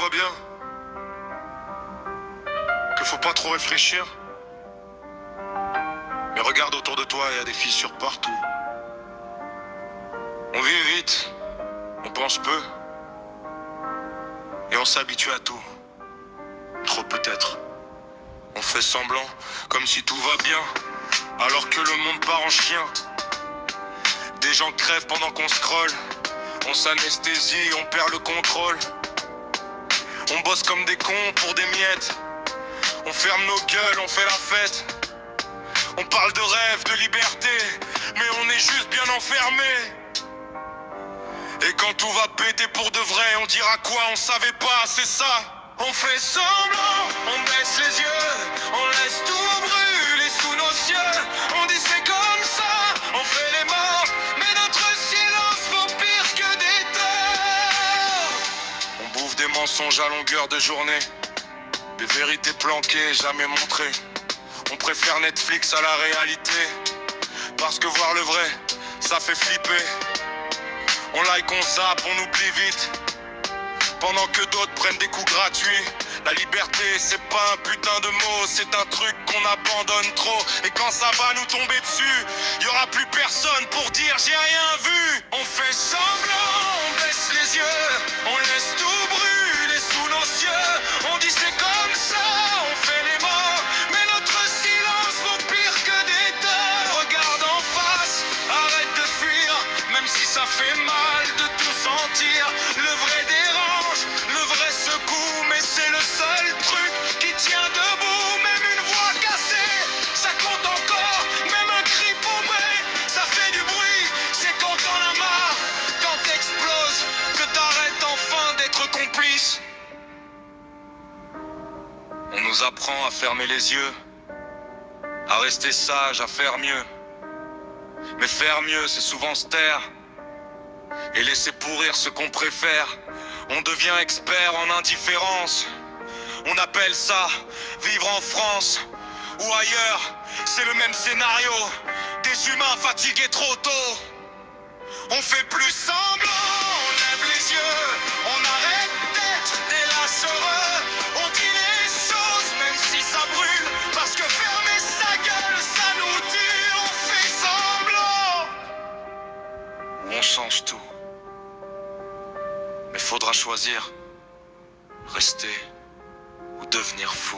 va bien, que faut pas trop réfléchir. Mais regarde autour de toi, il y a des fissures partout. On vit vite, on pense peu, et on s'habitue à tout. Trop peut-être. On fait semblant, comme si tout va bien, alors que le monde part en chien. Des gens crèvent pendant qu'on scrolle, on s'anesthésie, on perd le contrôle. On bosse comme des cons pour des miettes, on ferme nos gueules, on fait la fête. On parle de rêve, de liberté, mais on est juste bien enfermé. Et quand tout va péter pour de vrai, on dira quoi, on savait pas, c'est ça. On fait semblant, on baisse les yeux, on laisse tout brûler sous nos cieux. On dit c'est comme ça, on fait les morts, mais notre silence vaut pire que des torts. On bouffe des mensonges à longueur de journée, des vérités planquées, jamais montrées. On préfère Netflix à la réalité, parce que voir le vrai, ça fait flipper. On like, on zappe, on oublie vite, pendant que d'autres prennent des coups gratuits. La liberté, c'est pas un putain de mot, c'est un truc qu'on abandonne trop. Et quand ça va nous tomber dessus, y'aura plus personne pour dire j'ai rien vu. On fait semblant, on baisse les yeux, on laisse tout brûler sous nos cieux. On dit c'est comme ça, on fait les morts, mais notre silence vaut pire que des torts. Regarde en face, arrête de fuir, même si ça fait mal de tout sentir. Le vrai dérange, le vrai secoue, mais c'est le seul truc qui tient debout. Même une voix cassée, ça compte encore, même un cri paumé, ça fait du bruit. C'est quand t'en as marre, quand t'exploses, que t'arrêtes enfin d'être complice. On nous apprend à fermer les yeux, à rester sage, à faire mieux. Mais faire mieux, c'est souvent se taire et laisser pourrir ce qu'on préfère. On devient expert en indifférence. On appelle ça vivre en France ou ailleurs. C'est le même scénario, des humains fatigués trop tôt. On fait plus semblant, on lève les yeux, on arrête d'être des lâchereux. On dit les choses même si ça brûle, parce que fermer sa gueule ça nous tue. On fait semblant, on change tout. Mais faudra choisir, rester ou devenir fou.